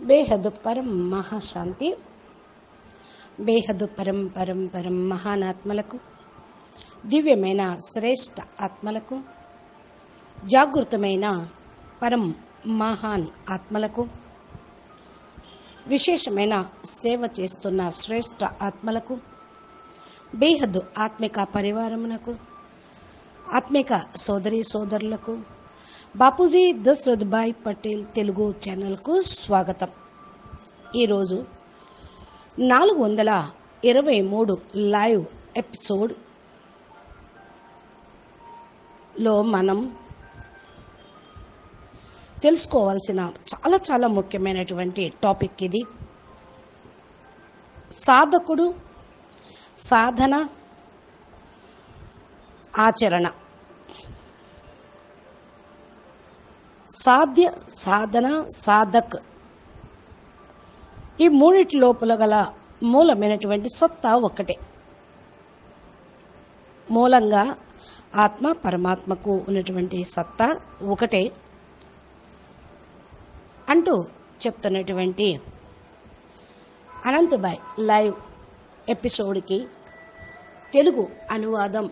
బేహద్దు పరం మహాశాంతి. బేహద్దు పరం పరం పరం మహానాత్మలకు, దివ్యమైన శ్రేష్ఠ ఆత్మలకు, జాగృతమైన పరం మహాన్ ఆత్మలకు, విశేషమైన సేవ చేస్తున్న శ్రేష్ఠ ఆత్మలకు, బేహద్దు ఆత్మిక పరివారమునకు, ఆత్మిక సోదరీ సోదరులకు, బాపూజీ దశరథభాయ్ పటేల్ తెలుగు ఛానల్కు స్వాగతం. ఈరోజు 423 లైవ్ ఎపిసోడ్లో మనం తెలుసుకోవాల్సిన చాలా ముఖ్యమైనటువంటి టాపిక్ ఇది. సాధకుడు, సాధన, ఆచరణ. సాధ్య, సాధన, సాధక్, ఈ మూడిటి లోపల గల మూలమైనటువంటి సత్తా ఒకటే. మూలంగా ఆత్మ పరమాత్మకు ఉన్నటువంటి సత్తా ఒకటే అంటూ చెప్తున్నటువంటి అనంతభాయ్ లైవ్ ఎపిసోడ్కి తెలుగు అనువాదం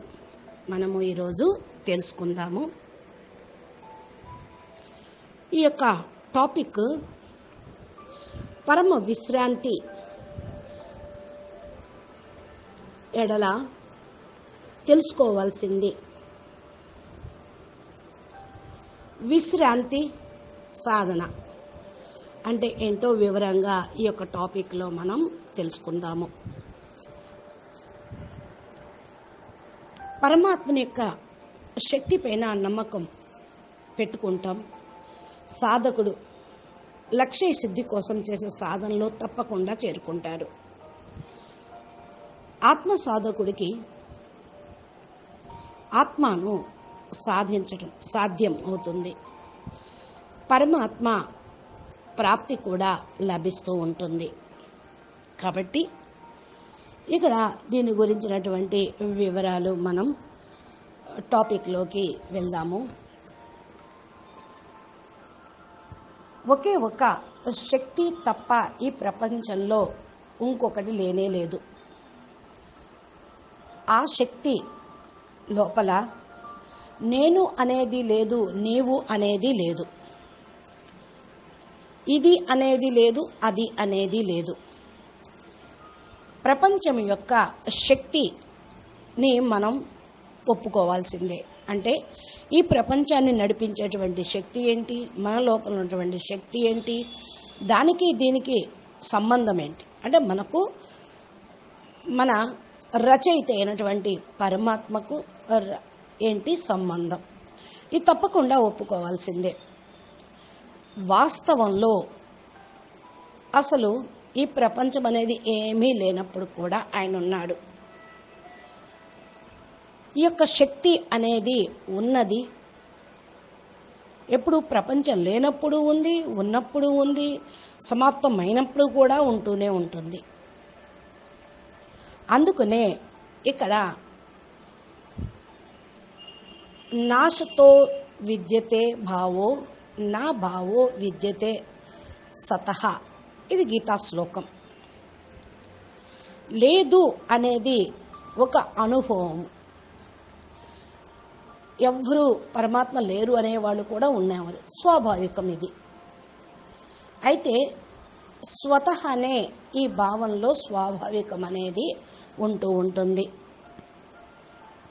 మనము ఈరోజు తెలుసుకుందాము. ఈ యొక్క టాపిక్ పరమ విశ్రాంతి ఎడల తెలుసుకోవాల్సింది. విశ్రాంతి సాధన అంటే ఏంటో వివరంగా ఈ యొక్క టాపిక్లో మనం తెలుసుకుందాము. పరమాత్మని యొక్క శక్తి పైన నమ్మకం పెట్టుకుంటాం. సాధకుడు లక్ష్య సిద్ధి కోసం చేసే సాధనలో తప్పకుండా చేరుకుంటారు. ఆత్మ సాధకుడికి ఆత్మను సాధించడం సాధ్యం అవుతుంది. పరమాత్మ ప్రాప్తి కూడా లభిస్తూ ఉంటుంది. కాబట్టి ఇక్కడ దీని గురించినటువంటి వివరాలు మనం టాపిక్లోకి వెళ్దాము. ఒకే ఒక శక్తి తప్ప ఈ ప్రపంచంలో ఇంకొకటి లేనే లేదు. ఆ శక్తి లోపల నేను అనేది లేదు, నీవు అనేది లేదు, ఇది అనేది లేదు, అది అనేది లేదు. ప్రపంచం యొక్క శక్తిని మనం ఒప్పుకోవాల్సిందే. అంటే ఈ ప్రపంచాన్ని నడిపించేటువంటి శక్తి ఏంటి, మన లోపల ఉన్నటువంటి శక్తి ఏంటి, దానికి దీనికి సంబంధం ఏంటి అంటే మనకు మన రచయిత అయినటువంటి పరమాత్మకు ఏంటి సంబంధం, ఇది తప్పకుండా ఒప్పుకోవాల్సిందే. వాస్తవంలో అసలు ఈ ప్రపంచం అనేది ఏమీ లేనప్పుడు కూడా ఆయన ఉన్నాడు. ఈ యొక్క శక్తి అనేది ఉన్నది. ఎప్పుడు ప్రపంచం లేనప్పుడు ఉంది, ఉన్నప్పుడు ఉంది, సమాప్తమైనప్పుడు కూడా ఉంటూనే ఉంటుంది. అందుకనే ఇక్కడ నాశతో విద్యతే భావో నా భావో విద్యతే సతః, ఇది గీతా శ్లోకం. లేదు అనేది ఒక అనుభవం. ఎవ్వరూ పరమాత్మ లేరు అనేవాళ్ళు కూడా ఉన్నవారు, స్వాభావికం ఇది. అయితే స్వతహానే ఈ భావంలో స్వాభావికం అనేది ఉంటూ ఉంటుంది.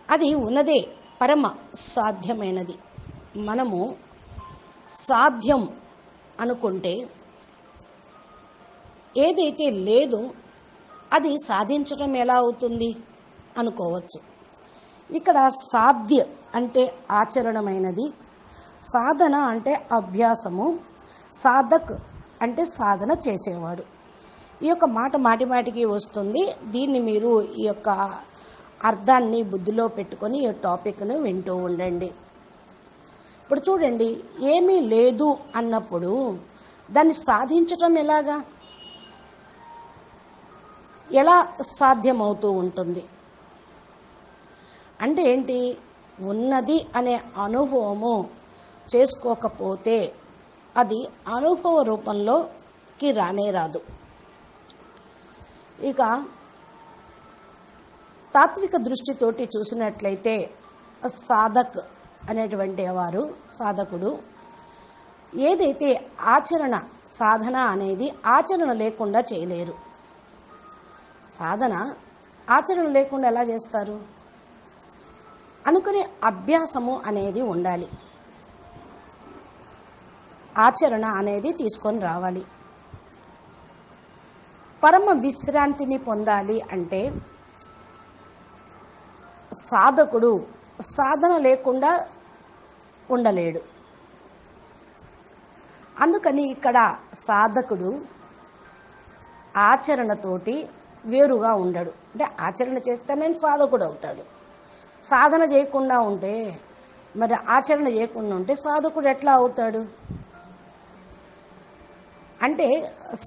అది ఉన్నదే, పరమ సాధ్యమైనది. మనము సాధ్యం అనుకుంటే ఏదైతే లేదో అది సాధించడం ఎలా అవుతుంది అనుకోవచ్చు. ఇక్కడ సాధ్య అంటే ఆచరణమైనది, సాధన అంటే అభ్యాసము, సాధక్ అంటే సాధన చేసేవాడు. ఈ యొక్క మాట మాటికి వస్తుంది. దీన్ని మీరు ఈ యొక్క అర్థాన్ని బుద్ధిలో పెట్టుకొని ఈ టాపిక్ను వింటూ ఉండండి. ఇప్పుడు చూడండి, ఏమీ లేదు అన్నప్పుడు దాన్ని సాధించటం ఎలా సాధ్యమవుతూ ఉంటుంది అంటే ఏంటి, ఉన్నది అనే అనుభవము చేసుకోకపోతే అది అనుభవ రూపంలో కి రానే రాదు. ఇక తాత్విక దృష్టితోటి చూసినట్లయితే సాధక్ అనేటువంటి వారు, సాధకుడు ఏదైతే ఆచరణ, సాధన అనేది ఆచరణ లేకుండా చేయలేరు. సాధన ఆచరణ లేకుండా ఎలా చేస్తారు? అనుకునే అభ్యాసము అనేది ఉండాలి, ఆచరణ అనేది తీసుకొని రావాలి. పరమ విశ్రాంతిని పొందాలి అంటే సాధకుడు సాధన లేకుండా ఉండలేడు. అందుకని ఇక్కడ సాధకుడు ఆచరణతోటి వేరుగా ఉండడు. అంటే ఆచరణ చేస్తేనే సాధకుడు అవుతాడు. సాధన చేయకుండా ఉంటే, మరి ఆచరణ చేయకుండా ఉంటే సాధకుడు ఎట్లా అవుతాడు? అంటే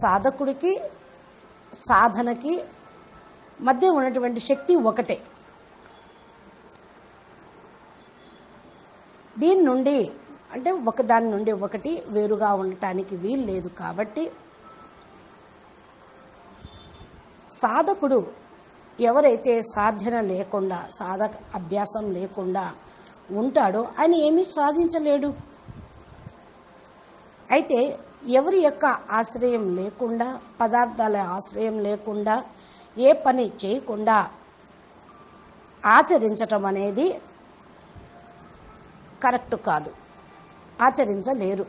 సాధకుడికి సాధనకి మధ్య ఉన్నటువంటి శక్తి ఒకటే. దీని నుండి అంటే ఒకదాని నుండి ఒకటి వేరుగా ఉండటానికి వీలు లేదు. కాబట్టి సాధకుడు ఎవరైతే సాధన లేకుండా, సాధక అభ్యాసం లేకుండా ఉంటాడో ఆయన ఏమీ సాధించలేడు. అయితే ఎవరి యొక్క ఆశ్రయం లేకుండా, పదార్థాల ఆశ్రయం లేకుండా ఏ పని చేయకుండా ఆచరించటం అనేది కరెక్ట్ కాదు, ఆచరించలేరు.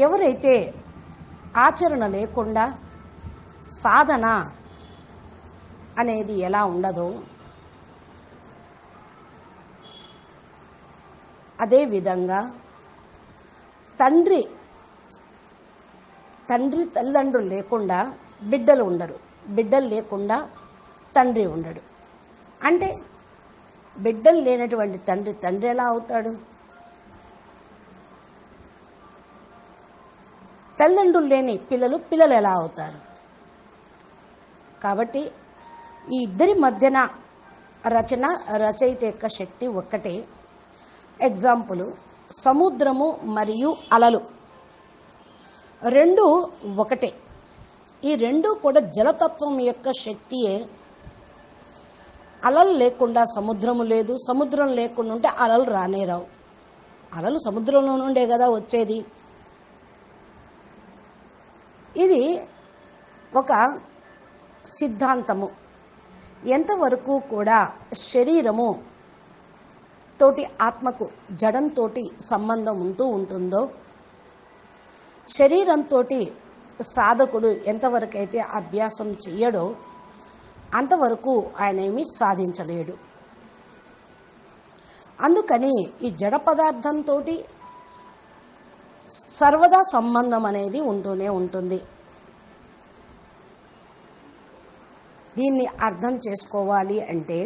ఎవరైతే ఆచరణ లేకుండా సాధన అనేది ఎలా ఉండదో అదేవిధంగా తండ్రి తల్లిదండ్రులు లేకుండా బిడ్డలు ఉండరు, బిడ్డలు లేకుండా తండ్రి ఉండడు. అంటే బిడ్డలు లేనటువంటి తండ్రి ఎలా అవుతాడు? తల్లిదండ్రులు లేని పిల్లలు ఎలా అవుతారు? కాబట్టి ఈ ఇద్దరి మధ్యన రచయిత యొక్క శక్తి ఒక్కటే. ఎగ్జాంపుల్, సముద్రము మరియు అలలు రెండు ఒకటే. ఈ రెండు కూడా జలతత్వం యొక్క శక్తియే. అలలు లేకుండా సముద్రము లేదు, సముద్రం లేకుండా ఉంటే అలలు రానే రావు. అలలు సముద్రంలో నుండే కదా వచ్చేది. ఇది ఒక సిద్ధాంతము. ఎంతవరకు కూడా శరీరము తోటి ఆత్మకు జడంతో సంబంధం ఉంటుందో, శరీరంతో సాధకుడు ఎంతవరకు అయితే అభ్యాసం చెయ్యడో అంతవరకు ఆయన ఏమీ సాధించలేడు. అందుకని ఈ జడ పదార్థంతో సర్వదా సంబంధం అనేది ఉంటూనే ఉంటుంది. దీన్ని అర్థం చేసుకోవాలి అంటే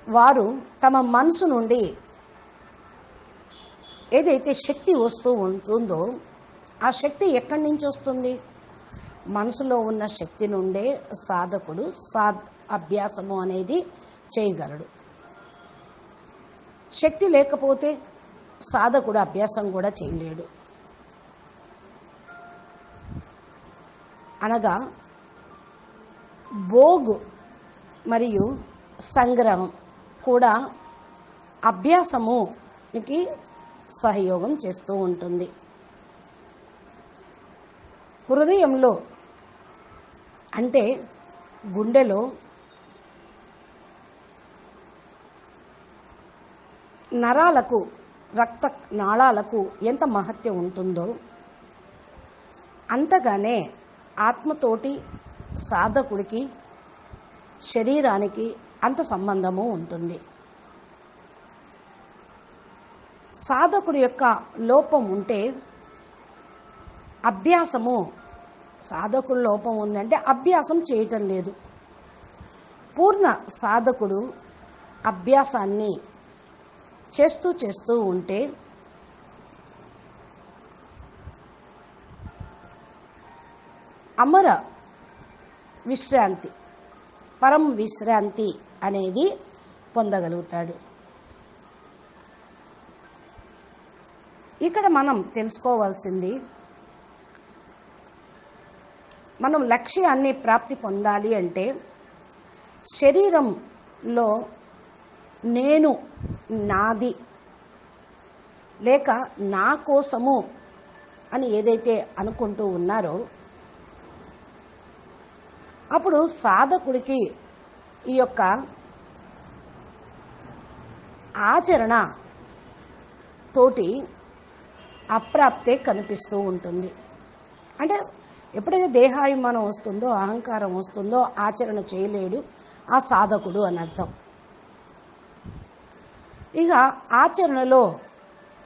వారు తమ మనసు నుండి ఏదైతే శక్తి వస్తూ ఉంటుందో ఆ శక్తి ఎక్కడి నుంచి వస్తుంది? మనసులో ఉన్న శక్తి నుండే సాధకుడు అభ్యాసము అనేది చేయగలడు. శక్తి లేకపోతే సాధకుడు అభ్యాసం కూడా చేయలేడు. అనగా భోగు మరియు సంగ్రహం కూడా అభ్యాసముకి సహయోగం చేస్తూ ఉంటుంది. హృదయంలో అంటే గుండెలో నరాలకు, రక్త నాళాలకు ఎంత మహత్యం ఉంటుందో అంతగానే ఆత్మతోటి సాధకుడికి, శరీరానికి అంత సంబంధము ఉంటుంది. సాధకుడి యొక్క లోపం ఉంటే అభ్యాసము, సాధకుడు లోపం ఉందంటే అభ్యాసం చేయటం లేదు. పూర్ణ సాధకుడు అభ్యాసాన్ని చేస్తూ ఉంటే అమర విశ్రాంతి, పరం విశ్రాంతి అనేది పొందగలుగుతాడు. ఇక్కడ మనం తెలుసుకోవాల్సింది, మనం లక్ష్యాన్ని ప్రాప్తి పొందాలి అంటే శరీరంలో నేను, నాది లేక నా కోసము అని ఏదైతే అనుకుంటూ ఉన్నారో, అప్పుడు సాధకుడికి ఈ యొక్క ఆచరణ తోటి అప్రాప్తే కనిపిస్తూ ఉంటుంది. అంటే ఎప్పుడైతే దేహాభిమానం వస్తుందో, అహంకారం వస్తుందో ఆచరణ చేయలేడు ఆ సాధకుడు అని అర్థం. ఇక ఆచరణలో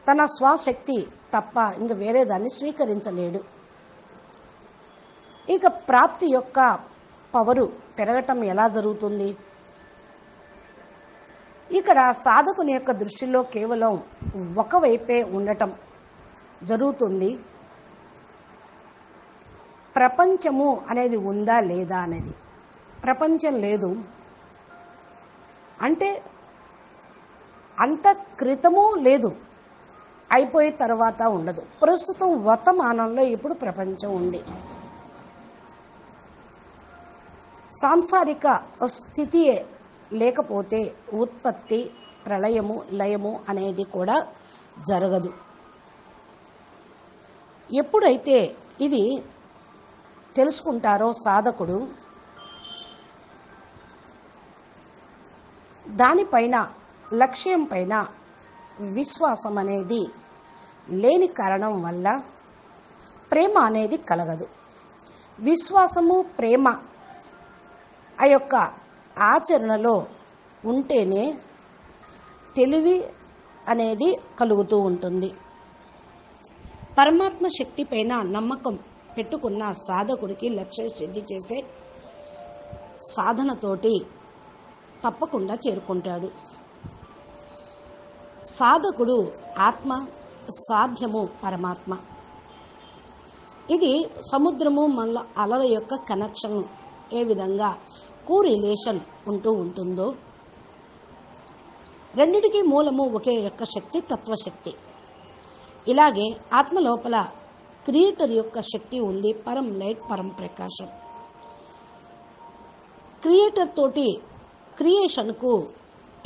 తన స్వశక్తి తప్ప ఇంక వేరే దాన్ని స్వీకరించలేడు. ఇక ప్రాప్తి యొక్క పవరు పెరగటం ఎలా జరుగుతుంది? ఇక్కడ సాధకుని యొక్క దృష్టిలో కేవలం ఒకవైపే ఉండటం జరుగుతుంది. ప్రపంచము అనేది ఉందా లేదా అనేది. ప్రపంచం లేదు అంటే అంత క్రితము లేదు, అయిపోయిన తర్వాత ఉండదు. ప్రస్తుతం వర్తమానంలో ఇప్పుడు ప్రపంచం ఉంది. సాంసారిక స్థితి లేకపోతే ఉత్పత్తి, ప్రళయము, లయము అనేది కూడా జరగదు. ఎప్పుడైతే ఇది తెలుసుకుంటారో సాధకుడు, దానిపైన లక్ష్యం పైన విశ్వాసం అనేది లేని కారణం వల్ల ప్రేమ అనేది కలగదు. విశ్వాసము, ప్రేమ ఆ యొక్క ఆచరణలో ఉంటేనే తెలివి అనేది కలుగుతూ ఉంటుంది. పరమాత్మ శక్తి పైన నమ్మకం పెట్టుకున్న సాధకుడికి లక్ష్య సిద్ధి చేసే సాధనతోటి తప్పకుండా చేరుకుంటాడు. సాధకుడు ఆత్మ, సాధ్యము పరమాత్మ. ఇది సముద్రము మళ్ళా అలల యొక్క కనెక్షన్ ఏ విధంగా కోరిలేషన్ ఉంటూ ఉంటుందో, రెండిటికి మూలము ఒకే యొక్క శక్తి, తత్వశక్తి. ఇలాగే ఆత్మ లోపల క్రియేటర్ యొక్క శక్తి ఉంది, పరం లైట్, పరం ప్రకాశం. క్రియేటర్ తోటి క్రియేషన్కు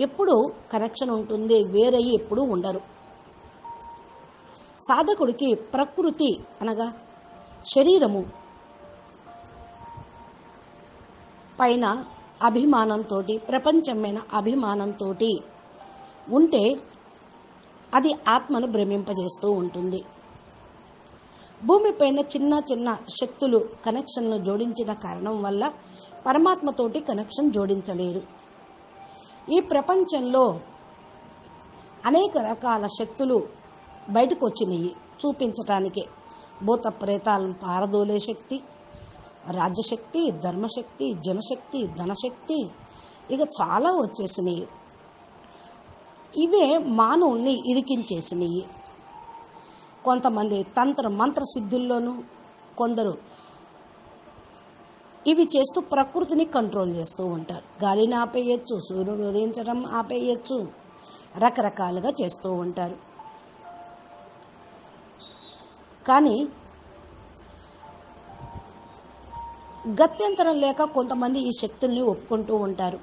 ఎప్పుడు కనెక్షన్ ఉంటుంది, వేరయ్యి ఎప్పుడు ఉండరు. సాధకుడికి ప్రకృతి అనగా శరీరము పైన అభిమానంతో, ప్రపంచమైన అభిమానంతో ఉంటే అది ఆత్మను భ్రమింపజేస్తూ ఉంటుంది. భూమిపైన చిన్న చిన్న శక్తులు కనెక్షన్లు జోడించిన కారణం వల్ల పరమాత్మతోటి కనెక్షన్ జోడించలేరు. ఈ ప్రపంచంలో అనేక రకాల శక్తులు బయటకు వచ్చినాయి చూపించటానికే. భూత ప్రేతాలను పారదోలే శక్తి, రాజ్యశక్తి, ధర్మశక్తి, జనశక్తి, ధనశక్తి, ఇక చాలా వచ్చేసినాయి. ఇవే మానవుల్ని ఇరికించేసినాయి. కొంతమంది తంత్ర మంత్ర సిద్ధుల్లోనూ, కొందరు ఇవి చేస్తూ ప్రకృతిని కంట్రోల్ చేస్తూ ఉంటారు. గాలిని ఆపేయచ్చు, సూర్యుడు ఉదయించడం ఆపేయచ్చు, రకరకాలుగా చేస్తూ ఉంటారు. కానీ గత్యంతరం లేక కొంతమంది ఈ శక్తుల్ని ఒప్పుకుంటూ ఉంటారు.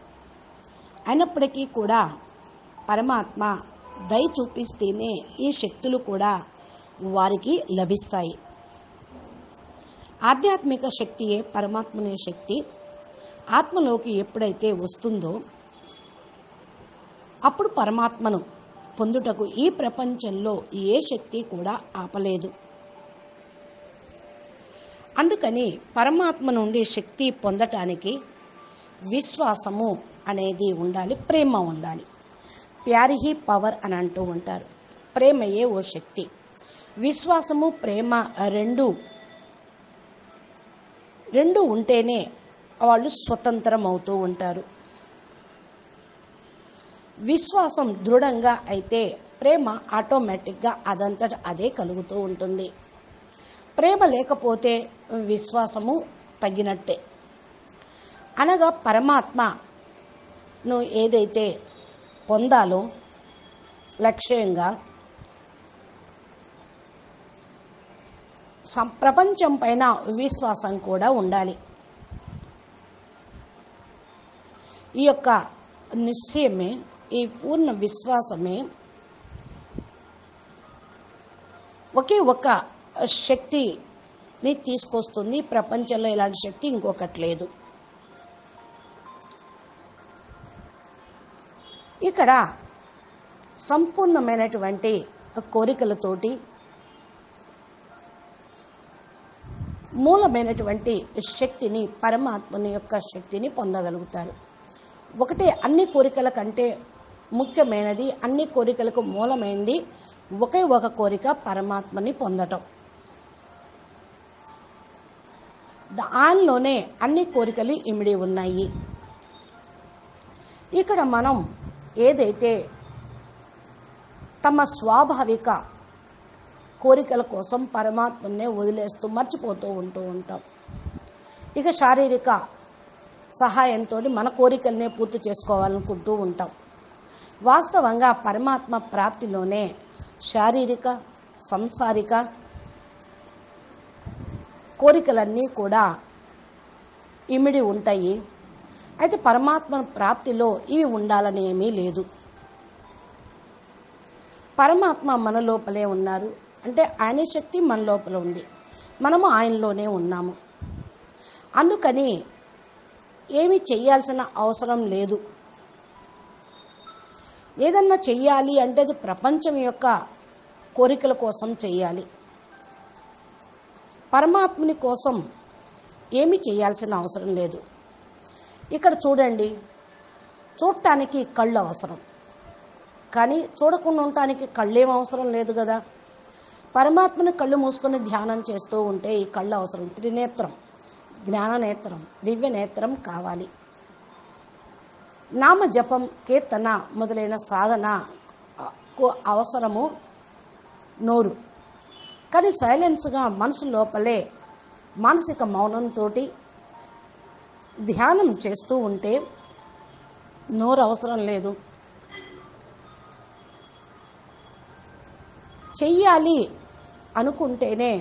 అయినప్పటికీ కూడా పరమాత్మ దయ చూపిస్తేనే ఈ శక్తులు కూడా వారికి లభిస్తాయి. ఆధ్యాత్మిక శక్తియే పరమాత్మనే శక్తి ఆత్మలోకి ఎప్పుడైతే వస్తుందో అప్పుడు పరమాత్మను పొందుటకు ఈ ప్రపంచంలో ఏ శక్తి కూడా ఆపలేదు. అందుకని పరమాత్మ నుండి శక్తి పొందటానికి విశ్వాసము అనేది ఉండాలి, ప్రేమ ఉండాలి. ప్యార్ హీ పవర్ అని అంటూ ఉంటారు. ప్రేమయే ఓ శక్తి. విశ్వాసము, ప్రేమ రెండు ఉంటేనే వాళ్ళు స్వతంత్రం అవుతూ ఉంటారు. విశ్వాసం దృఢంగా అయితే ప్రేమ ఆటోమేటిక్గా అదంతట అదే కలుగుతూ ఉంటుంది. ప్రేమ లేకపోతే విశ్వాసము తగ్గినట్టే. అనగా పరమాత్మను ఏదైతే పొందాలో లక్ష్యంగా ప్రపంచం పైన విశ్వాసం కూడా ఉండాలి. ఈ యొక్క నిశ్చయమే, ఈ పూర్ణ విశ్వాసమే ఒకే ఒక శక్తిని తీసుకొస్తుంది. ప్రపంచంలో ఇలాంటి శక్తి ఇంకొకటి లేదు. ఇక్కడ సంపూర్ణమైనటువంటి కోరికలతోటి మూలమైనటువంటి శక్తిని, పరమాత్మని యొక్క శక్తిని పొందగలుగుతారు. ఒకటే అన్ని కోరికల కంటే ముఖ్యమైనది, అన్ని కోరికలకు మూలమైనది ఒకే ఒక కోరిక, పరమాత్మని పొందటం. దానిలోనే అన్ని కోరికలు ఇమిడి ఉన్నాయి. ఇక్కడ మనం ఏదైతే తమ స్వాభావిక కోరికల కోసం పరమాత్మనే వదిలేస్తూ మర్చిపోతూ ఉంటాం. ఇక శారీరక సహాయంతో మన కోరికలనే పూర్తి చేసుకోవాలనుకుంటూ ఉంటాం. వాస్తవంగా పరమాత్మ ప్రాప్తిలోనే శారీరక, సంసారిక కోరికలన్నీ కూడా ఇమిడి ఉంటాయి. అయితే పరమాత్మ ప్రాప్తిలో ఇవి ఉండాలని ఏమీ లేదు. పరమాత్మ మన లోపలే ఉన్నారు అంటే ఆయన శక్తి మన లోపల ఉంది, మనము ఆయనలోనే ఉన్నాము. అందుకని ఏమి చెయ్యాల్సిన అవసరం లేదు. ఏదన్నా చెయ్యాలి అంటే అది ప్రపంచం యొక్క కోరికల కోసం చెయ్యాలి. పరమాత్మని కోసం ఏమి చేయాల్సిన అవసరం లేదు. ఇక్కడ చూడండి, చూడటానికి కళ్ళు అవసరం, కానీ చూడకుండా ఉండటానికి కళ్ళేం అవసరం లేదు కదా. పరమాత్మని కళ్ళు మూసుకొని ధ్యానం చేస్తూ ఉంటే ఈ కళ్ళు అవసరం. త్రినేత్రం, జ్ఞాననేత్రం, దివ్య నేత్రం కావాలి. నామ జపం, కీర్తన మొదలైన సాధనకు అవసరము నోరు. కానీ సైలెన్స్గా మనసు లోపలే మానసిక మౌనంతో ధ్యానం చేస్తూ ఉంటే నోరు అవసరం లేదు. చెయ్యాలి అనుకుంటేనే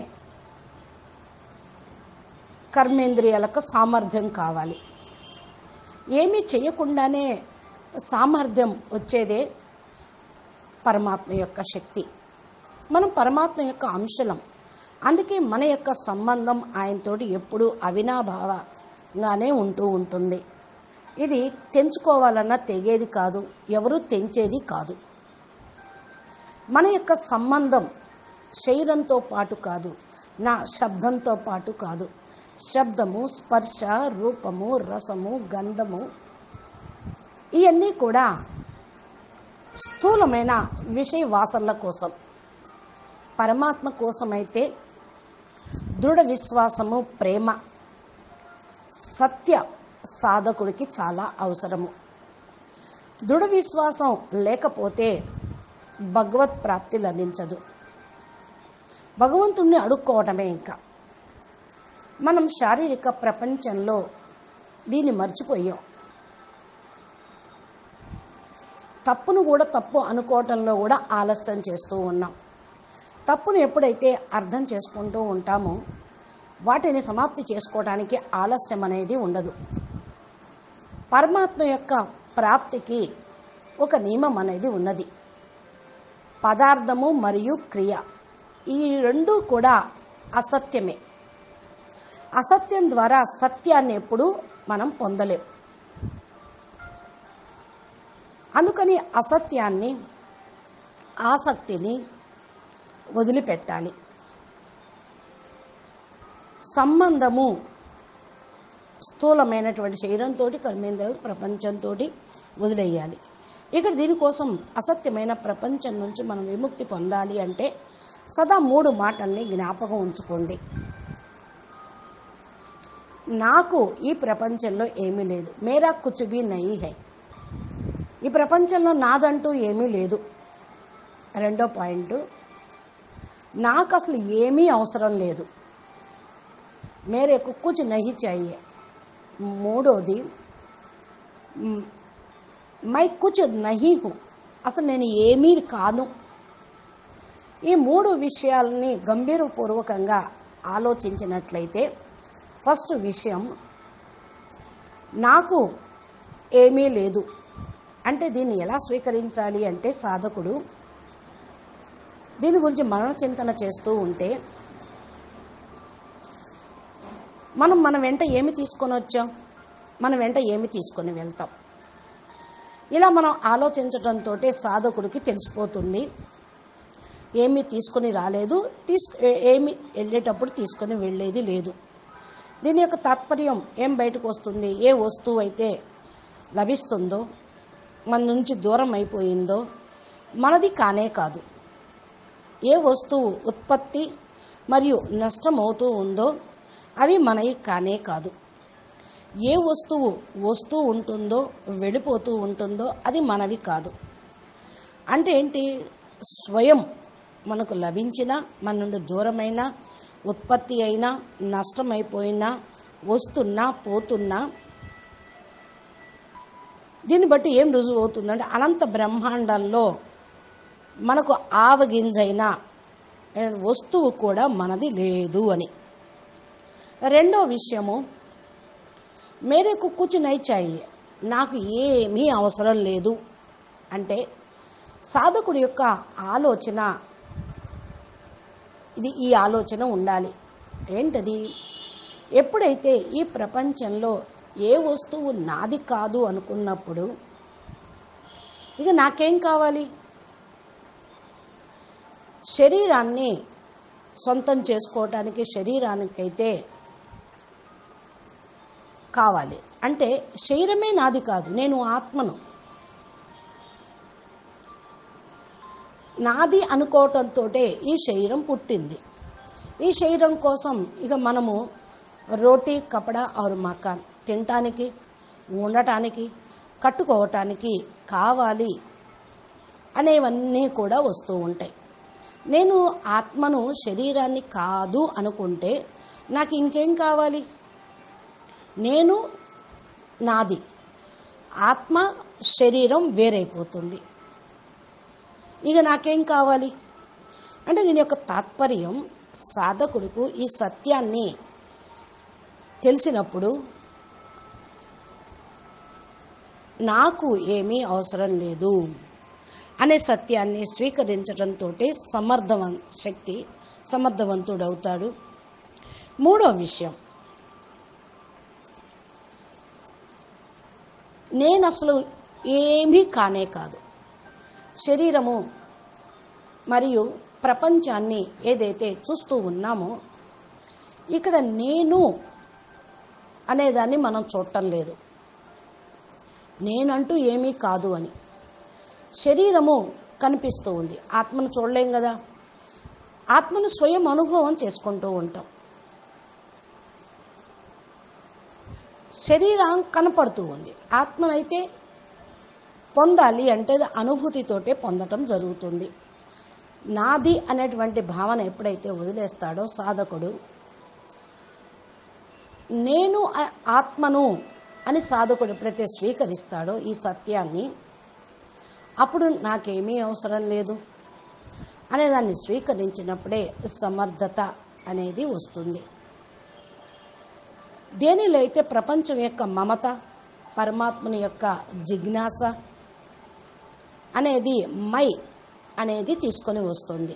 కర్మేంద్రియాలకు సామర్థ్యం కావాలి. ఏమీ చేయకుండానే సామర్థ్యం వచ్చేదే పరమాత్మ యొక్క శక్తి. మనం పరమాత్మ యొక్క అంశలం. అందుకే మన యొక్క సంబంధం ఆయనతోటి ఎప్పుడూ అవినాభావంగానే ఉంటూ ఉంటుంది. ఇది తెంచుకోవాలన్నా తెగేది కాదు, ఎవరు తెంచేది కాదు. మన యొక్క సంబంధం శరీరంతో పాటు కాదు, నా శబ్దంతో పాటు కాదు. శబ్దము, స్పర్శ, రూపము, రసము, గంధము ఇవన్నీ కూడా స్థూలమైన విషయ వాసనల కోసం. పరమాత్మ కోసమైతే దృఢ విశ్వాసము, ప్రేమ, సత్య సాధకుడికి చాలా అవసరము. దృఢ విశ్వాసం లేకపోతే భగవత్ ప్రాప్తి లభించదు. భగవంతుణ్ణి అడుక్కోవటమే. ఇంకా మనం శారీరక ప్రపంచంలో దీన్ని మర్చిపోయాం. తప్పును కూడా తప్పు అనుకోవటంలో కూడా ఆలస్యం చేస్తూ ఉన్నాం. తప్పును ఎప్పుడైతే అర్థం చేసుకుంటూ ఉంటామో వాటిని సమాప్తి చేసుకోవడానికి ఆలస్యం అనేది ఉండదు. పరమాత్మ యొక్క ప్రాప్తికి ఒక నియమం అనేది ఉన్నది. పదార్థము మరియు క్రియ ఈ రెండూ కూడా అసత్యమే. అసత్యం ద్వారా సత్యాన్ని ఎప్పుడూ మనం పొందలేం. అందుకని అసత్యాన్ని, ఆసక్తిని వదిలిపెట్టాలి. సంబంధము స్థూలమైనటువంటి శరీరంతో, కర్మేంద్రియాలు, ప్రపంచంతో వదిలేయాలి. ఇక్కడ దీనికోసం అసత్యమైన ప్రపంచం నుంచి మనం విముక్తి పొందాలి అంటే సదా 3 మాటల్ని జ్ఞాపకం ఉంచుకోండి. నాకు ఈ ప్రపంచంలో ఏమీ లేదు. మేరా కుచ్ భీ నహీ హై. ఈ ప్రపంచంలో నాదంటూ ఏమీ లేదు. 2వ పాయింట్, నాకు అసలు ఏమీ అవసరం లేదు. మేరే కు కుచ్ నహీ చాహియే. 3వది, మై కుచ్ నహీ హూ. అసలు నేను ఏమీ కాను. ఈ 3 విషయాలని గంభీరపూర్వకంగా ఆలోచించినట్లయితే ఫస్ట్ విషయం, నాకు ఏమీ లేదు అంటే దీన్ని ఎలా స్వీకరించాలి అంటే సాధకుడు దీని గురించి మనన చింతన చేస్తూ ఉంటే మన వెంట ఏమి తీసుకొని వచ్చాం, మన వెంట ఏమి తీసుకొని వెళ్తాం. ఇలా మనం ఆలోచించడంతో సాధకుడికి తెలిసిపోతుంది ఏమీ తీసుకొని రాలేదు, ఏమి వెళ్ళేటప్పుడు తీసుకొని వెళ్ళేది లేదు. దీని యొక్క తాత్పర్యం ఏం బయటకు వస్తుంది, ఏ వస్తువు అయితే లభిస్తుందో మన నుంచి దూరం అయిపోయిందో మనది కానే కాదు. ఏ వస్తువు ఉత్పత్తి మరియు నష్టమవుతూ ఉందో అవి మనవి కానే కాదు. ఏ వస్తువు వస్తూ ఉంటుందో వెళ్ళిపోతూ ఉంటుందో అది మనవి కాదు. అంటే ఏంటి, స్వయం మనకు లభించిన మన నుండి దూరమైన ఉత్పత్తి అయినా నష్టమైపోయినా వస్తున్నా పోతున్నా దీన్ని బట్టి ఏం రుజువు అవుతుందంటే అనంత బ్రహ్మాండంలో మనకు ఆవగింజైన వస్తువు కూడా మనది లేదు అని. రెండో విషయము, మేరే కు కుచ్ నహీ చాహియే, నాకు ఏమీ అవసరం లేదు అంటే సాధకుడి యొక్క ఆలోచన ఈ ఆలోచన ఉండాలి. ఏంటది, ఎప్పుడైతే ఈ ప్రపంచంలో ఏ వస్తువు నాది కాదు అనుకున్నప్పుడు ఇక నాకేం కావాలి, శరీరాన్ని సొంతం చేసుకోవటానికి శరీరానికైతే కావాలి. అంటే శరీరమే నాది కాదు, నేను ఆత్మను. నాది అనుకోవటంతో ఈ శరీరం పుట్టింది. ఈ శరీరం కోసం ఇక మనము రోటీ కపడా और మకాన్ తినటానికి ఉండటానికి కట్టుకోవటానికి కావాలి అనేవన్నీ కూడా వస్తూ ఉంటాయి. నేను ఆత్మను శరీరాన్ని కాదు అనుకుంటే నాకు ఇంకేం కావాలి, నేను నాది, ఆత్మ శరీరం వేరైపోతుంది. ఇక నాకేం కావాలి అంటే దీని యొక్క తాత్పర్యం సాధకుడికి ఈ సత్యాన్ని తెలిసినప్పుడు నాకు ఏమీ అవసరం లేదు అనే సత్యాన్ని స్వీకరించడంతో సమర్థవంతుడవుతాడు. మూడో విషయం, నేను అసలు ఏమీ కానే కాదు. శరీరము మరియు ప్రపంచాన్ని ఏదైతే చూస్తూ ఉన్నామో ఇక్కడ నేను అనేదాన్ని మనం చూడటం లేదు. నేనంటూ ఏమీ కాదు అని. శరీరము కనిపిస్తూ ఉంది, ఆత్మను చూడలేం కదా. ఆత్మను స్వయం అనుభవం చేసుకుంటూ ఉంటాం. శరీరం కనపడుతూ ఉంది, ఆత్మనైతే పొందాలి అంటే అనుభూతితోటే పొందటం జరుగుతుంది. నాది అనేటువంటి భావన ఎప్పుడైతే వదిలేస్తాడో సాధకుడు, నేను ఆత్మను అని సాధకుడు ఎప్పుడైతే స్వీకరిస్తాడో ఈ సత్యాన్ని, అప్పుడు నాకేమీ అవసరం లేదు అనేదాన్ని స్వీకరించినప్పుడే సమర్థత అనేది వస్తుంది. దేనిలో అయితే ప్రపంచం యొక్క మమత, పరమాత్మని యొక్క జిజ్ఞాస అనేది మై అనేది తీసుకొని వస్తుంది.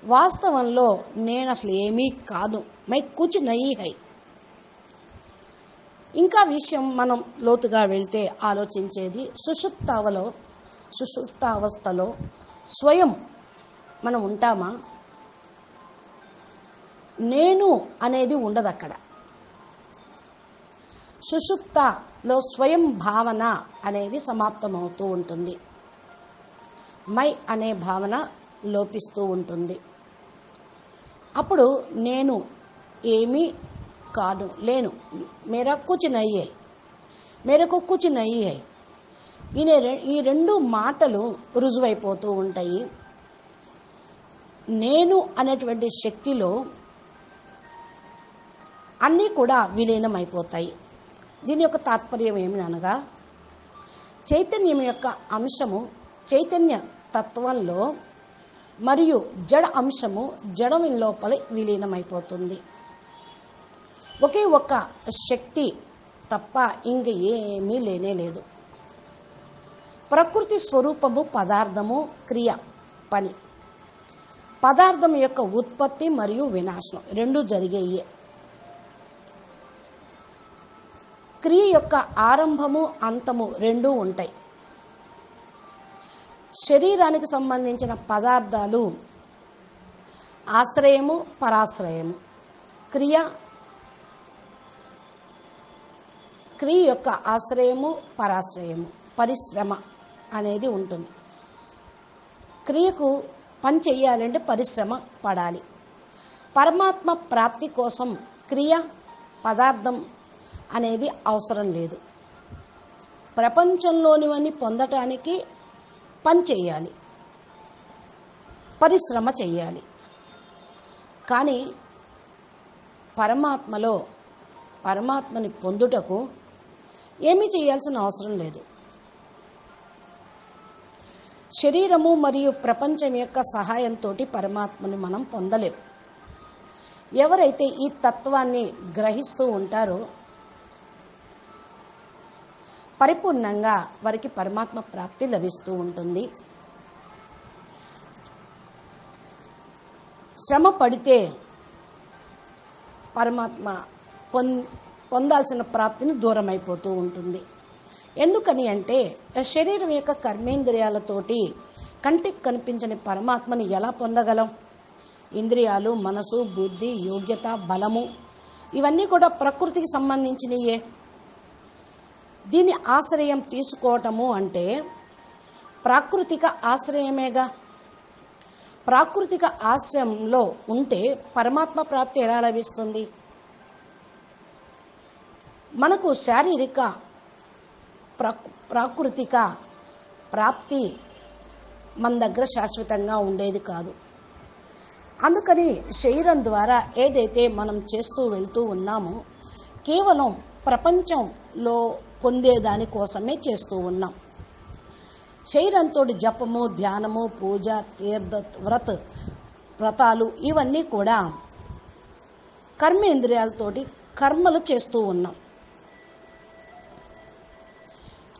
వాస్తవంలో నేను అసలు ఏమీ కాదు, మై కుచ్ నహీ హై. ఇంకా విషయం మనం లోతుగా వెళ్తే ఆలోచించేది, సుషుప్తావస్థలో స్వయం మనం ఉంటామా, నేను అనేది ఉండదు అక్కడ. సుషుప్తలో స్వయం భావన అనేది సమాప్తమవుతూ ఉంటుంది, మై అనే భావన లోపిస్తూ ఉంటుంది. అప్పుడు నేను ఏమీ కాదు, లేను, మేరా కుచ్ నహీ హై, మేరకు కుచ్ నహీ హై. ఈ రెండు మాటలు రుజువైపోతూ ఉంటాయి. నేను అనేటువంటి శక్తిలో అన్నీ కూడా విలీనమైపోతాయి. దీని యొక్క తాత్పర్యం ఏమినగా చైతన్యం యొక్క అంశము చైతన్య తత్వంలో మరియు జడ అంశము జడం లోపల విలీనమైపోతుంది. ఒకే ఒక్క శక్తి తప్ప ఇంక ఏమీ లేనే లేదు. ప్రకృతి స్వరూపము పదార్థము, క్రియ, పని. పదార్థం యొక్క ఉత్పత్తి మరియు వినాశనం రెండూ జరిగేయే. క్రియ యొక్క ఆరంభము, అంతము రెండూ ఉంటాయి. శరీరానికి సంబంధించిన పదార్థాలు ఆశ్రయము, పరాశ్రయము. క్రియ యొక్క ఆశ్రయము, పరాశ్రయము, పరిశ్రమ అనేది ఉంటుంది. క్రియకు పని చెయ్యాలంటే పరిశ్రమ పడాలి. పరమాత్మ ప్రాప్తి కోసం క్రియ, పదార్థం అనేది అవసరం లేదు. ప్రపంచంలోనివన్నీ పొందటానికి పని చెయ్యాలి, పరిశ్రమ చెయ్యాలి. కానీ పరమాత్మని పొందుటకు ఏమీ చేయాల్సిన అవసరం లేదు. శరీరము మరియు ప్రపంచం యొక్క సహాయంతో పరమాత్మని మనం పొందలేం. ఎవరైతే ఈ తత్వాన్ని గ్రహిస్తూ ఉంటారో పరిపూర్ణంగా వారికి పరమాత్మ ప్రాప్తి లభిస్తూ ఉంటుంది. శ్రమ పడితే పరమాత్మ పొందాల్సిన ప్రాప్తిని దూరం అయిపోతూ ఉంటుంది. ఎందుకని అంటే శరీరం యొక్క కర్మేంద్రియాలతోటి కంటికి కనిపించని పరమాత్మని ఎలా పొందగలం? ఇంద్రియాలు, మనసు, బుద్ధి, యోగ్యత, బలము ఇవన్నీ కూడా ప్రకృతికి సంబంధించినయే. దీని ఆశ్రయం తీసుకోవటము అంటే ప్రాకృతిక ఆశ్రయమేగా. ప్రాకృతిక ఆశ్రయంలో ఉంటే పరమాత్మ ప్రాప్తి ఎలా లభిస్తుంది? మనకు శారీరక ప్రాకృతిక ప్రాప్తి మన దగ్గర శాశ్వతంగా ఉండేది కాదు. అందుకని శరీరం ద్వారా ఏదైతే మనం చేస్తూ వెళ్తూ ఉన్నామో కేవలం ప్రపంచంలో పొందేదాని కోసమే చేస్తూ ఉన్నాం. శరీరంతో జపము, ధ్యానము, పూజ, తీర్థ, వ్రతాలు ఇవన్నీ కూడా కర్మేంద్రియాలతోటి కర్మలు చేస్తూ ఉన్నాం.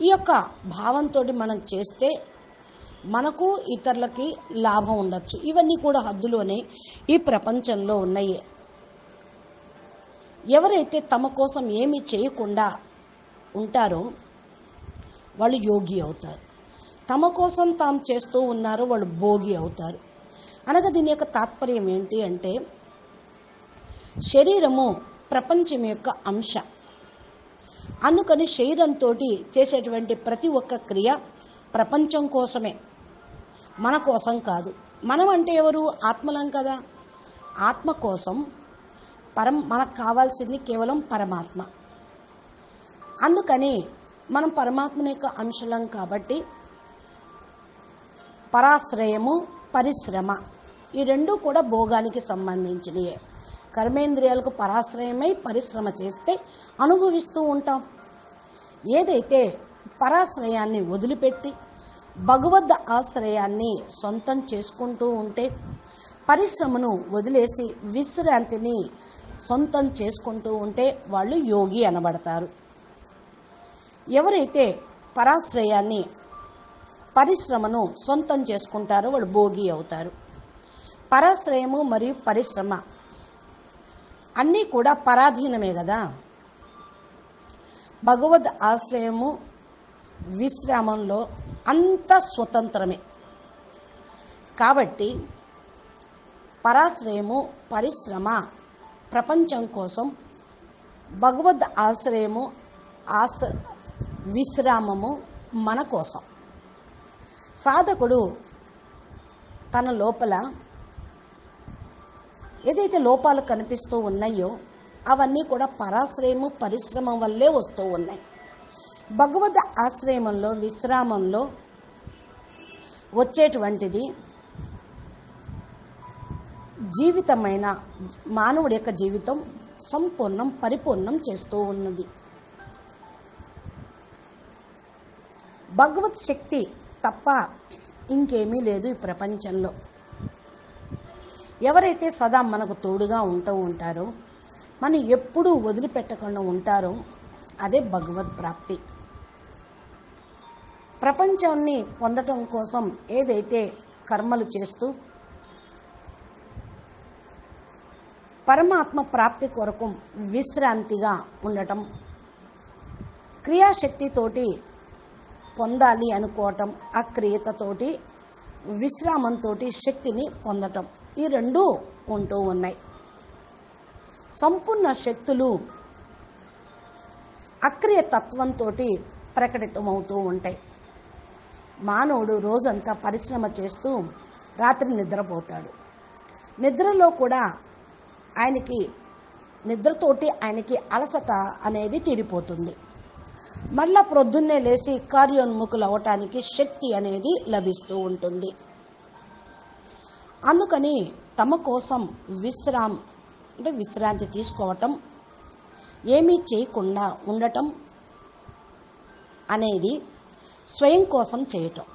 ఈ యొక్క భావంతో మనం చేస్తే మనకు ఇతరులకి లాభం ఉండొచ్చు. ఇవన్నీ కూడా హద్దులోనే ఈ ప్రపంచంలో ఉన్నాయి. ఎవరైతే తమ కోసం ఏమీ చేయకుండా ఉంటారో వాళ్ళు యోగి అవుతారు. తమ కోసం తాము చేస్తూ ఉన్నారో వాళ్ళు భోగి అవుతారు. అనగా దీని యొక్క తాత్పర్యం ఏంటి అంటే శరీరము ప్రపంచం యొక్క అంశ. అందుకని శరీరంతో చేసేటువంటి ప్రతి ఒక్క క్రియ ప్రపంచం కోసమే, మన కోసం కాదు. మనం అంటే ఎవరు? ఆత్మలం కదా. ఆత్మ కోసం మనకు కావాల్సింది కేవలం పరమాత్మ. అందుకని మనం పరమాత్మ యొక్క అంశలం కాబట్టి పరాశ్రయము, పరిశ్రమ ఈ రెండూ కూడా భోగానికి సంబంధించినయే. కర్మేంద్రియాలకు పరాశ్రయమై పరిశ్రమ చేస్తే అనుభవిస్తూ ఉంటాం. ఏదైతే పరాశ్రయాన్ని వదిలిపెట్టి భగవద్ ఆశ్రయాన్ని సొంతం చేసుకుంటూ ఉంటే, పరిశ్రమను వదిలేసి విశ్రాంతిని సొంతం చేసుకుంటూ ఉంటే వాళ్ళు యోగి అనబడతారు. ఎవరైతే పరాశ్రయాన్ని, పరిశ్రమను సొంతం చేసుకుంటారో వాళ్ళు భోగి అవుతారు. పరాశ్రయము మరియు పరిశ్రమ అన్నీ కూడా పరాధీనమే కదా. భగవద్ ఆశ్రయము, విశ్రామంలో అంత స్వతంత్రమే. కాబట్టి పరాశ్రయము, పరిశ్రమ ప్రపంచం కోసం, భగవద్ ఆశ్రయము, విశ్రామము మన కోసం. సాధకుడు తన లోపల ఏదైతే లోపాలు కనిపిస్తూ ఉన్నాయో అవన్నీ కూడా పరాశ్రయము, పరిశ్రమ వల్లే వస్తూ ఉన్నాయి. భగవద్ ఆశ్రయంలో, విశ్రామంలో వచ్చేటువంటిది జీవితమైన మానవుడి యొక్క జీవితం సంపూర్ణం, పరిపూర్ణం చేస్తూ ఉన్నది. భగవత్ శక్తి తప్ప ఇంకేమీ లేదు ఈ ప్రపంచంలో. ఎవరైతే సదా మనకు తోడుగా ఉంటూ ఉంటారో, మనం ఎప్పుడూ వదిలిపెట్టకుండా ఉంటారో, అదే భగవత్ ప్రాప్తి. ప్రపంచాన్ని పొందటం కోసం ఏదైతే కర్మలు చేస్తూ పరమాత్మ ప్రాప్తి కొరకు విశ్రాంతిగా ఉండటం, క్రియాశక్తితోటి పొందాలి అనుకోవటం, అక్రియతతోటి విశ్రామంతో శక్తిని పొందటం, ఈ రెండూ ఉంటూ ఉన్నాయి. సంపూర్ణ శక్తులు అక్రియతత్వంతో ప్రకటితమవుతూ ఉంటాయి. మానవుడు రోజంతా పరిశ్రమ చేస్తూ రాత్రి నిద్రపోతాడు. నిద్రలో కూడా నిద్రతోటి ఆయనకి అలసట అనేది తీరిపోతుంది. మళ్ళా ప్రొద్దున్నే లేచి కార్యోన్ముఖులు అవటానికి శక్తి అనేది లభిస్తూ ఉంటుంది. అందుకని తమ కోసం విశ్రాంతి తీసుకోవటం, ఏమీ చేయకుండా ఉండటం అనేది స్వయం కోసం చేయటం,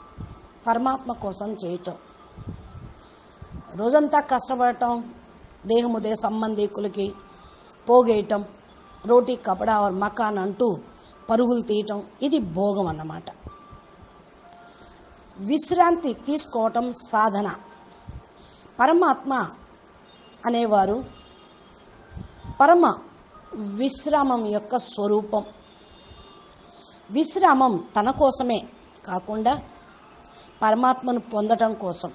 పరమాత్మ కోసం చేయటం. రోజంతా కష్టపడటం, దేహముదే సంబంధికులకి పోగేయటం, రోటీ కపడా మకాన్ అంటూ పరుగులు తీయటం, ఇది భోగం అన్నమాట. విశ్రాంతి తీసుకోవటం సాధన. పరమాత్మ అనేవారు పరమ విశ్రామం యొక్క స్వరూపం. విశ్రామం తన కోసమే కాకుండా పరమాత్మను పొందటం కోసం.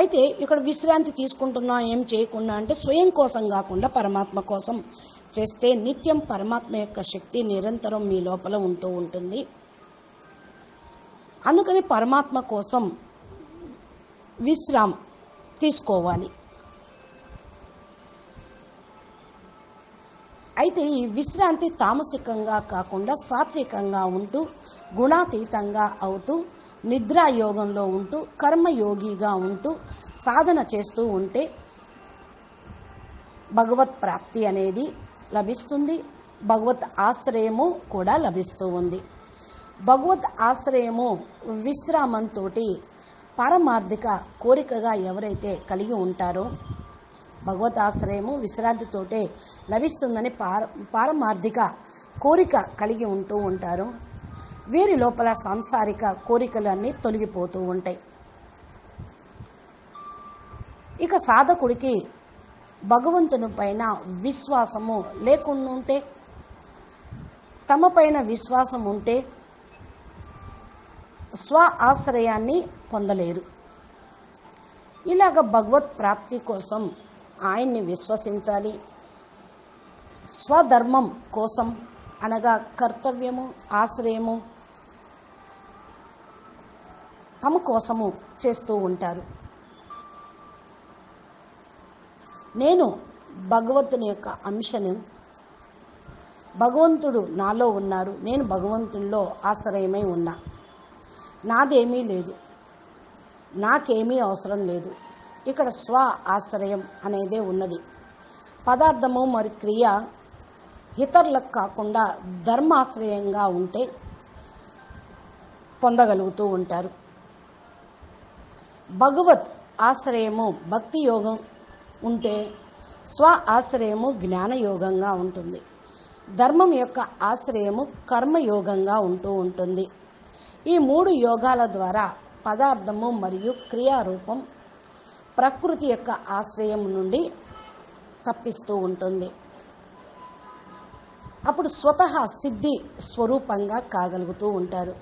అయితే ఇక్కడ విశ్రాంతి తీసుకుంటున్నా ఏం చేయకుండా అంటే స్వయం కోసం కాకుండా పరమాత్మ కోసం చేస్తే నిత్యం పరమాత్మ యొక్క శక్తి నిరంతరం మీ లోపల ఉంటూ ఉంటుంది. అందుకని పరమాత్మ కోసం విశ్రాంతి తీసుకోవాలి. అయితే ఈ విశ్రాంతి తామసికంగా కాకుండా సాత్వికంగా ఉంటూ, గుణాతీతంగా అవుతూ, నిద్రాయోగంలో ఉంటూ, కర్మయోగిగా ఉంటూ సాధన చేస్తూ ఉంటే భగవత్ ప్రాప్తి అనేది లభిస్తుంది. భగవత్ ఆశ్రయము కూడా లభిస్తూ ఉంది. భగవద్ ఆశ్రయము విశ్రామంతో పారమార్థిక కోరికగా ఎవరైతే కలిగి ఉంటారో, భగవత్ ఆశ్రయము విశ్రాంతితోటే లభిస్తుందని పారమార్థిక కోరిక కలిగి ఉంటూ ఉంటారు. వీరి లోపల సాంసారిక కోరికలన్నీ తొలగిపోతూ ఉంటాయి. ఇక సాధకుడికి భగవంతుని పైన విశ్వాసము లేకుండా ఉంటే, తమ పైన విశ్వాసం ఉంటే స్వ ఆశ్రయాన్ని పొందలేరు. ఇలాగ భగవత్ ప్రాప్తి కోసం ఆయన్ని విశ్వసించాలి. స్వధర్మం కోసం అనగా కర్తవ్యము, ఆశ్రయము తమ కోసము చేస్తూ ఉంటారు. నేను భగవంతుని యొక్క అంశను, భగవంతుడు నాలో ఉన్నారు, నేను భగవంతునిలో ఆశ్రయమై ఉన్నా, నాదేమీ లేదు, నాకేమీ అవసరం లేదు. ఇక్కడ స్వ ఆశ్రయం అనేదే ఉన్నది. పదార్థము మరి క్రియ ఇతరులకు కాకుండా ధర్మాశ్రయంగా ఉంటే పొందగలుగుతూ ఉంటారు. భగవత్ ఆశ్రయము భక్తి యోగం ఉంటే, స్వ ఆశ్రయము జ్ఞానయోగంగా ఉంటుంది. ధర్మం యొక్క ఆశ్రయము కర్మయోగంగా ఉంటూ ఉంటుంది. ఈ 3 యోగాల ద్వారా పదార్థము మరియు క్రియారూపం ప్రకృతి యొక్క ఆశ్రయం నుండి తప్పిస్తూ ఉంటుంది. అప్పుడు స్వతహా సిద్ధి స్వరూపంగా కాగలుగుతూ ఉంటారు.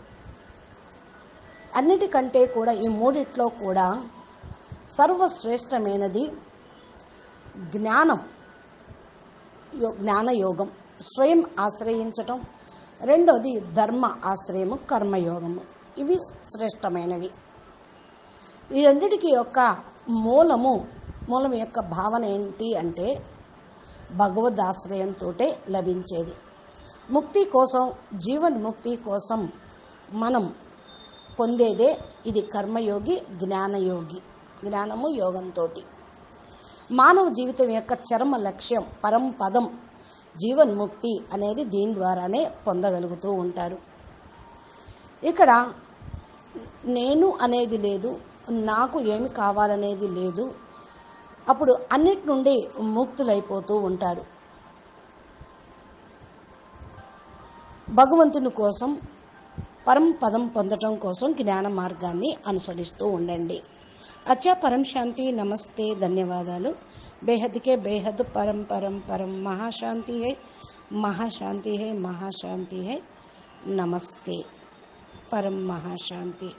అన్నిటికంటే కూడా ఈ 3 కూడా సర్వశ్రేష్టమైనది జ్ఞానయోగం, స్వయం ఆశ్రయించటం. రెండోది ధర్మ ఆశ్రయము, కర్మయోగము. ఇవి శ్రేష్టమైనవి. ఈ రెండిటికి యొక్క మూలం యొక్క భావన ఏంటి అంటే భగవద్ ఆశ్రయంతో లభించేది. ముక్తి కోసం, జీవన్ముక్తి కోసం మనం పొందేదే ఇది కర్మయోగి, జ్ఞానయోగి. జ్ఞానము యోగంతో మానవ జీవితం యొక్క చరమ లక్ష్యం పరంపదం జీవన్ముక్తి అనేది దీని ద్వారానే పొందగలుగుతూ ఉంటారు. ఇక్కడ నేను అనేది లేదు, నాకు ఏమి కావాలనేది లేదు. అప్పుడు అన్నిటి నుండి ముక్తులైపోతూ ఉంటారు. భగవంతుని కోసం, పరం పొందటం కోసం జ్ఞాన మార్గాన్ని అనుసరిస్తూ ఉండండి. అచ్చా, పరం శాంతి. నమస్తే, ధన్యవాదాలు. బేహద్కే బేహద్ పరం పరం పరం. మహాశాంతి హై, మహాశాంతి హై, మహాశాంతి హై. నమస్తే. పరం మహాశాంతి.